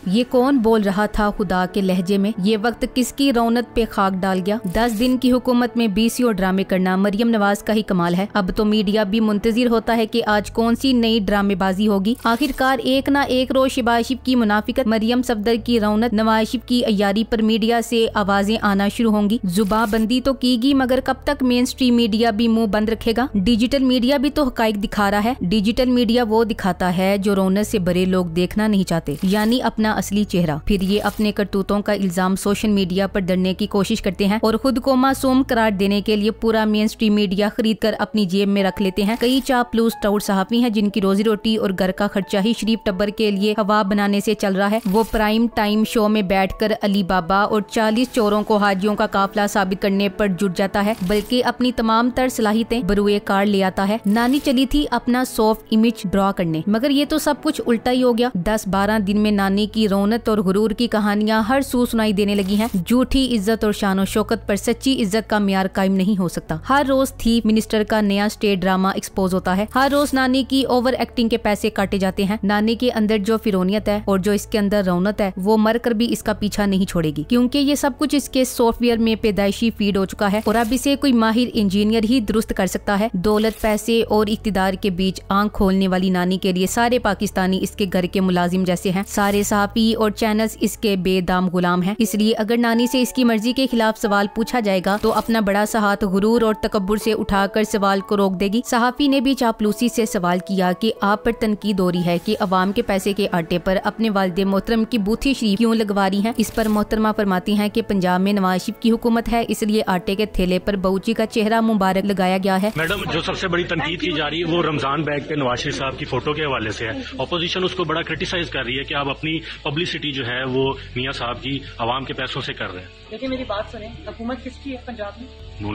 ये कौन बोल रहा था खुदा के लहजे में, ये वक्त किसकी रौनक पे खाक डाल गया। 10 दिन की हुकूमत में 20 और ड्रामे करना मरियम नवाज का ही कमाल है। अब तो मीडिया भी मुंतजिर होता है कि आज कौन सी नई ड्रामेबाजी होगी। आखिरकार एक ना एक रोज शहबाज शरीफ की मुनाफिकत, मरियम सफदर की रौनक, नवाज शरीफ की अय्यारी पर मीडिया से आवाजें आना शुरू होंगी। जुबाबंदी तो कीगी, मगर कब तक मेन स्ट्रीम मीडिया भी मुंह बंद रखेगा। डिजिटल मीडिया भी तो हकाइक दिखा रहा है। डिजिटल मीडिया वो दिखाता है जो रौनक से बड़े लोग देखना नहीं चाहते, यानी अपना असली चेहरा। फिर ये अपने करतूतों का इल्जाम सोशल मीडिया पर डरने की कोशिश करते हैं और खुद को मासूम करार देने के लिए पूरा मेन स्ट्रीम मीडिया खरीद कर अपनी जेब में रख लेते हैं। कई चापलूस टाउट सहाफी हैं जिनकी रोजी रोटी और घर का खर्चा ही शरीफ टब्बर के लिए हवा बनाने से चल रहा है। वो प्राइम टाइम शो में बैठकर अली बाबा और 40 चोरों को हाजियों का काफिला साबित करने पर जुट जाता है, बल्कि अपनी तमाम तर सलाहियतें बरुए कार ले आता है। नानी चली थी अपना सॉफ्ट इमेज ड्रॉ करने, मगर ये तो सब कुछ उल्टा ही हो गया। 10-12 दिन में नानी की रौनक और गुरूर की कहानियां हर सू सुनाई देने लगी हैं। झूठी इज्जत और शान और शौकत पर सच्ची इज्जत का म्यार कायम नहीं हो सकता। हर रोज थीफ मिनिस्टर का नया स्टेट ड्रामा एक्सपोज होता है। हर रोज नानी की ओवर एक्टिंग के पैसे काटे जाते हैं। नानी के अंदर जो फिरौनियत है और जो इसके अंदर रौनक है, वो मर कर भी इसका पीछा नहीं छोड़ेगी, क्योंकि ये सब कुछ इसके सॉफ्टवेयर में पैदाइशी फीड हो चुका है और अब इसे कोई माहिर इंजीनियर ही दुरुस्त कर सकता है। दौलत, पैसे और इक्तिदार के बीच आंख खोलने वाली नानी के लिए सारे पाकिस्तानी इसके घर के मुलाजिम जैसे हैं। सारे सहाफी और चैनल्स इसके बेदाम गुलाम हैं। इसलिए अगर नानी से इसकी मर्जी के खिलाफ सवाल पूछा जाएगा तो अपना बड़ा सा हाथ गुरूर और तकब्बुर से उठाकर सवाल को रोक देगी। सहाफी ने भी चापलूसी से सवाल किया कि आप पर तनकीद हो रही है कि अवाम के पैसे के आटे पर अपने वालिद मोहतरम की बूथी शरीफ क्यों लगवा रही हैं। इस पर मोहतरमा फरमाती हैं कि पंजाब में नवाज शरीफ की हुकूमत है, इसलिए आटे के थैले पर बहूची का चेहरा मुबारक लगाया गया है। मैडम, जो सबसे बड़ी तनकीद की जा रही है वो रमजान बैग पे नवाज शरीफ साहब की फोटो के हवाले से है। ऑपोजिशन उसको बड़ा क्रिटिसाइज कर रही है कि आप अपनी पब्लिसिटी जो है वो मियां साहब की आवाम के पैसों से कर रहे हैं। देखिए मेरी बात सुने, हुकूमत किसकी है पंजाब में?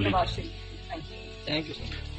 Nawaz Sharif. Thank you sir.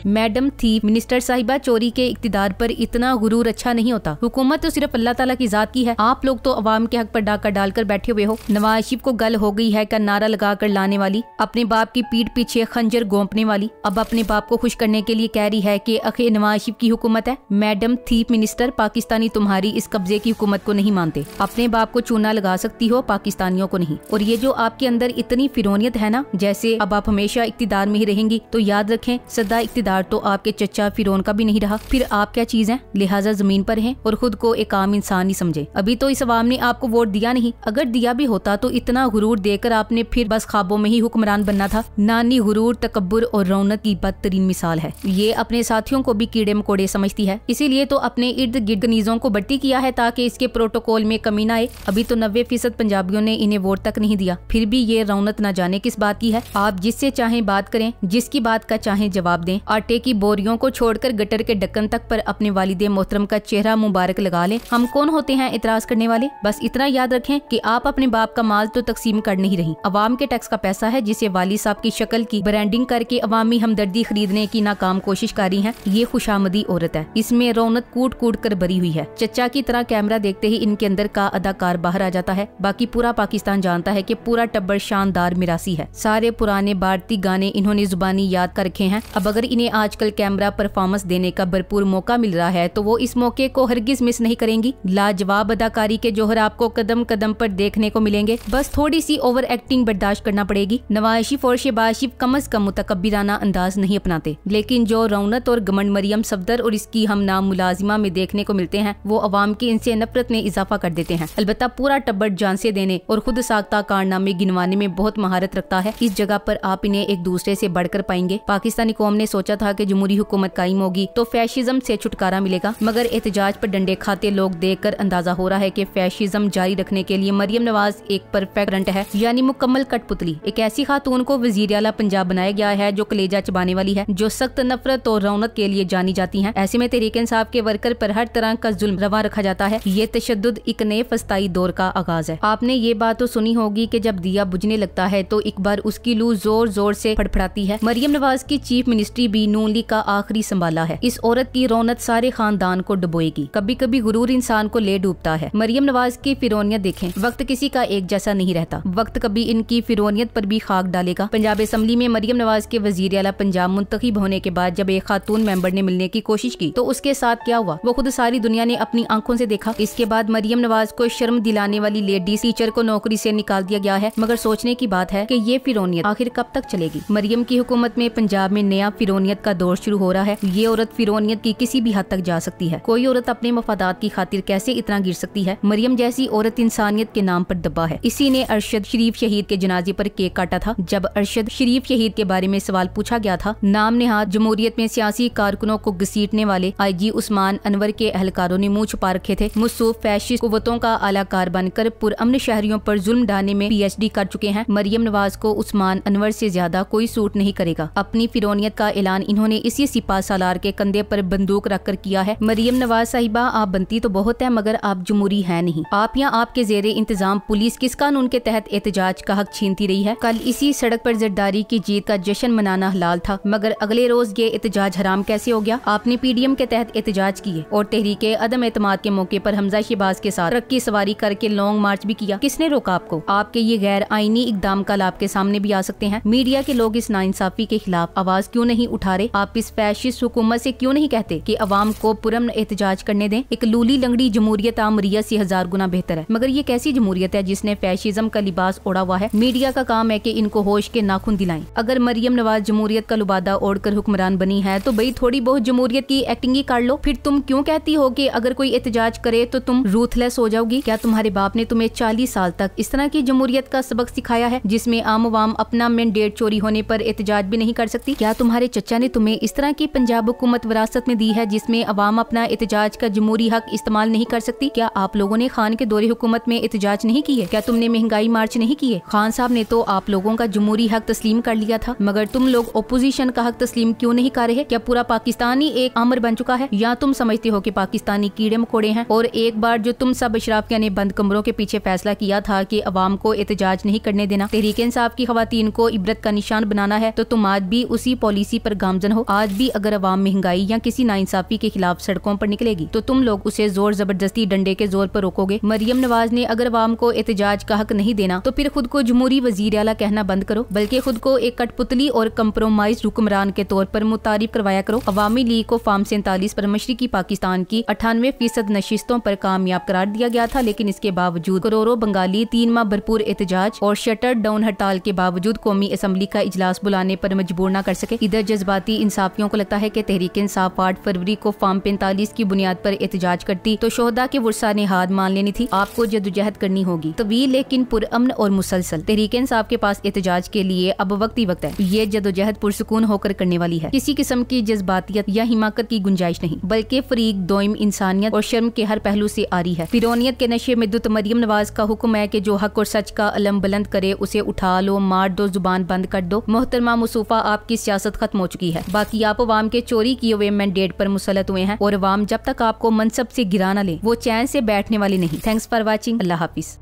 Madam थी मिनिस्टर साहिबा, चोरी के इक्तिदार पर इतना गुरूर अच्छा नहीं होता। हुकूमत तो सिर्फ अल्लाह ताला की जात की है। आप लोग तो अवाम के हक पर डाका डालकर बैठे हुए हो। नवाज शरीफ को गल हो गई है का नारा लगा कर लाने वाली, अपने बाप की पीठ पीछे खंजर गोंपने वाली, अब अपने बाप को खुश करने के लिए कह रही है कि आखिर नवाज शरीफ की हुकूमत है। मैडम थी मिनिस्टर, पाकिस्तानी तुम्हारी इस कब्जे की हुकूमत को नहीं मानते। अपने बाप को चूना लगा सकती हो, पाकिस्तानियों को नहीं। और ये जो आपके अंदर इतनी फिरौनियत है ना, जैसे अब आप हमेशा इक्तिदार में ही रहेंगी, तो याद रखें सदा इक्तिदार तो आपके चचा फिरौन का भी नहीं रहा। फिर आप क्या चीज हैं? लिहाजा जमीन पर हैं और खुद को एक आम इंसान ही समझे। अभी तो इस अवाम ने आपको वोट दिया नहीं, अगर दिया भी होता तो इतना गुरूर देकर आपने फिर बस ख्वाबों में ही हुक्मरान बनना था। नानी गुरूर, तकब्बुर और रौनक की बदतरीन मिसाल है। ये अपने साथियों को भी कीड़े मकोड़े समझती है, इसीलिए तो अपने इर्द गिर्द कनीजों को भर्ती किया है ताकि इसके प्रोटोकॉल में कमी न आए। अभी तो 90% पंजाबियों ने इन्हें वोट तक नहीं दिया, फिर भी ये रौनक न जाने किस बात की है। आप जिससे चाहें बात करें, जिसकी बात का चाहें जवाब दें। आटे की बोरियों को छोड़कर गटर के ढक्कन तक पर अपने वालिद मोहतरम का चेहरा मुबारक लगा लें। हम कौन होते हैं इतराज करने वाले? बस इतना याद रखें कि आप अपने बाप का माल तो तकसीम कर नहीं रही, अवाम के टैक्स का पैसा है जिसे वाली साहब की शक्ल की ब्रांडिंग करके अवामी हमदर्दी खरीदने की नाकाम कोशिश कर रही है। ये खुशामदी औरत है, इसमें रौनक कूट कूट कर भरी हुई है। चचा की तरह कैमरा देखते ही इनके अंदर का अदाकार बाहर आ जाता है। बाकी पूरा पाकिस्तान जानता है कि पूरा टब्बर शानदार मिरासी है। सारे पुराने भारतीय गाने इन्होंने जुबानी याद कर रखे हैं। अब अगर इन्हें आजकल कैमरा परफॉर्मेंस देने का भरपूर मौका मिल रहा है तो वो इस मौके को हरगिज मिस नहीं करेंगी। लाजवाब अदाकारी के जोहर आपको कदम कदम पर देखने को मिलेंगे, बस थोड़ी सी ओवर एक्टिंग बर्दाश्त करना पड़ेगी। नवाज शरीफ और शहबाज शरीफ कम अज कम मुतकब्बिराना अंदाज नहीं अपनाते, लेकिन जो रौनक और गमंड मरियम सफदर और इसकी हम नाम मुलाजिमा में देखने को मिलते हैं, वो अवाम की इनसे नफरत में इजाफा कर देते हैं। अलबत्ता पूरा टब्बर जान से देने और खुद साख्ता कारनामे गिनवाने में बहुत महारत रखता है। इस जगह पर आप इन्हें एक दूसरे से बढ़कर पाएंगे। पाकिस्तानी कौम ने सोचा था कि जमहूरी हुकूमत कायम होगी तो फैशिज्म से छुटकारा मिलेगा, मगर एहतजाज पर डंडे खाते लोग देखकर अंदाजा हो रहा है कि फैशिज्म जारी रखने के लिए मरियम नवाज एक परफेक्ट फ्रंट है, यानी मुकम्मल कठपुतली। एक ऐसी खातून को वजीर आला पंजाब बनाया गया है जो कलेजा चबाने वाली है, जो सख्त नफरत और रौनक के लिए जानी जाती है। ऐसे में तहरीक इंसाफ के वर्कर पर हर तरह का जुल्म रवा रखा जाता है। ये तशद्दुद एक नए फस्ताई दौर का आगाज है। आपने ये बात तो सुनी होगी कि जब दिया बुझने लगता है तो एक बार उसकी लू जोर जोर से फड़फड़ाती है। मरियम नवाज की चीफ मिनिस्ट्री मिनिस्ट्री भी नून लीग का आखिरी संभाला है। इस औरत की रौनक सारे खानदान को डुबोएगी। कभी कभी गुरूर इंसान को ले डूबता है। मरियम नवाज की फिरौनियत देखें, वक्त किसी का एक जैसा नहीं रहता। वक्त कभी इनकी फिरौनियत पर भी खाक डालेगा। पंजाब असेंबली में मरियम नवाज के वजीर आला पंजाब मुंतखब होने के बाद जब एक खातून मेंबर ने मिलने की कोशिश की तो उसके साथ क्या हुआ वो खुद सारी दुनिया ने अपनी आंखों से देखा। इसके बाद मरियम नवाज को शर्म दिलाने वाली लेडी टीचर को नौकरी से निकाल दिया गया है। मगर सोचने की बात है कि ये फिरौनियत आखिर कब तक चलेगी। मरियम की हुकूमत में पंजाब में नया फिरौनियत का दौर शुरू हो रहा है। ये औरत फिरौनियत की किसी भी हद तक जा सकती है। कोई औरत अपने मफादात की खातिर कैसे इतना गिर सकती है। मरियम जैसी औरत इंसानियत के नाम पर दबा है। इसी ने अरशद शरीफ शहीद के जनाजे पर केक काटा था। जब अरशद शरीफ शहीद के बारे में सवाल पूछा गया था, नाम नेहाद जमहूरियत में सियासी कारकुनों को घसीटने वाले IG उस्मान अनवर के अहलकारों ने मुंह छुपा रखे थे। मुसूफ फैशिस्ट कुव्वतों का आलाकार बनकर पुरअमन शहरियों पर जुल्म ढाने में PhD कर चुके हैं। मरियम नवाज को उस्मान अनवर से ज्यादा कोई सूट नहीं करेगा। अपनी फिरौनियत का ऐलान इन्होंने इसी सिपा सालार के कंधे पर बंदूक रखकर किया है। मरियम नवाज साहिबा, आप बनती तो बहुत है मगर आप जमहूरी है नहीं। आप या आपके जेरे इंतजाम पुलिस किस कानून के तहत एहतजाज का हक छीनती रही है। कल इसी सड़क पर जरदारी की जीत का जश्न मनाना हलाल था, मगर अगले रोज ये एहतजाज हराम कैसे हो गया। आपने PDM के तहत एहतजाज किए और तहरीके अदम एतमाद के मौके पर हमजा शहबाज के साथ ट्रक की सवारी करके लॉन्ग मार्च भी किया। किसने रोका आपको। आपके ये गैर आईनी इकदाम कल आपके सामने भी आ सकते हैं। मीडिया के लोग इस नाइंसाफी के खिलाफ आवाज क्यों नहीं उठा रहे। आप इस फैशिस्ट हुकूमत से क्यों नहीं कहते कि अवाम को पुरअमन एहतजाज करने दें। एक लूली लंगड़ी जमहूरियत आमरिया से 1000 गुना बेहतर है। मगर ये कैसी जमहूरियत है जिसने फैशिज्म का लिबास ओढ़ा हुआ है। मीडिया का काम है कि इनको होश के नाखून दिलाएं। अगर मरियम नवाज जमहूरियत का लुबादा ओढ़कर हुक्मरान बनी है तो भाई थोड़ी बहुत जमहूरियत की एक्टिंग ही कर लो। फिर तुम क्यों कहती हो कि अगर कोई एहतजाज करे तो तुम रूथलेस हो जाओगी। क्या तुम्हारे बाप ने तुम्हें 40 साल तक इस तरह की जमहूरियत का सबक सिखाया है जिसमें आम अवाम अपना मैंडेट चोरी होने पर एहतजाज भी नहीं कर सकती। क्या तुम्हारे चचा ने तुम्हें इस तरह की पंजाब हुकूमत विरासत में दी है जिसमें अवाम अपना एहतजाज का जमहूरी हक इस्तेमाल नहीं कर सकती। क्या आप लोगों ने खान के दौरे हुकूमत में एहतजाज नहीं किए। क्या तुमने महंगाई मार्च नहीं किए। खान साहब ने तो आप लोगों का जमहूरी हक तस्लीम कर लिया था, मगर तुम लोग ओपोजिशन का हक तस्लीम क्यों नहीं कर रहे। क्या पूरा पाकिस्तान ही एक आमर बन चुका है या तुम समझते हो कि पाकिस्तानी कीड़े मकोड़े हैं। और एक बार जो तुम सब अशराफिया ने बंद कमरों के पीछे फैसला किया था कि अवाम को एहतजाज नहीं करने देना, तहरीके इंसाफ की खवातीन को इबरत का निशान बनाना है, तो तुम आज भी उसी पॉलिसी पर गामजन हो। आज भी अगर अवाम महंगाई या किसी नाइंसाफी के खिलाफ सड़कों पर निकलेगी तो तुम लोग उसे जोर जबरदस्ती डंडे के जोर पर रोकोगे। मरियम नवाज ने अगर अवाम को एहतजाज का हक नहीं देना तो फिर खुद को जमहूरी वजीर आला कहना बंद करो, बल्कि खुद को एक कठपुतली और कंप्रोमाइज हुक्मरान के तौर पर मुतारिफ करवाया करो। अवामी लीग को फार्म 47 पर मशरिकी पाकिस्तान की 98% नशिस्तों पर कामयाब करार दिया गया था, लेकिन इसके बावजूद करोड़ों बंगाली 3 माह भरपूर एहतजाज और शटर डाउन हड़ताल के बावजूद कौमी असम्बली का इजलास बुलाने पर मजबूर न कर सके। इधर जज्बाती इंसाफियों को लगता है कि तहरीक इंसाफ 8 फरवरी को फार्म 45 की बुनियाद पर एहतजाज करती तो शोहदा के वुरसा ने हाथ मान लेनी थी। आपको जदोजहद करनी होगी तवील लेकिन पुरअमन और मुसलसल। तहरीक इंसाफ के पास एहतजाज के लिए अब वक्त ही वक्त है। ये जदोजहद पुरसुकून होकर करने वाली है। किसी किस्म की जज्बातियत या हिमाकत की गुंजाइश नहीं, बल्कि फरीक दोइम इंसानियत और शर्म के हर पहलू से आ रही है। फिरौनियत के नशे में दुत मरियम नवाज का हुक्म है कि जो हक और सच का अलम बुलंद करे उसे उठा लो, मार दो, जुबान बंद कर दो। मोहतरमा मुसूफा, आपकी सियासत खत्म हो चुकी है। बाकी आप अवाम के चोरी किए हुए मैंडेट पर मुसलत हुए हैं और अवाम जब तक आपको मनसब से गिरा न ले वो चैन से बैठने वाले नहीं। Thanks for watching. Allah Hafiz.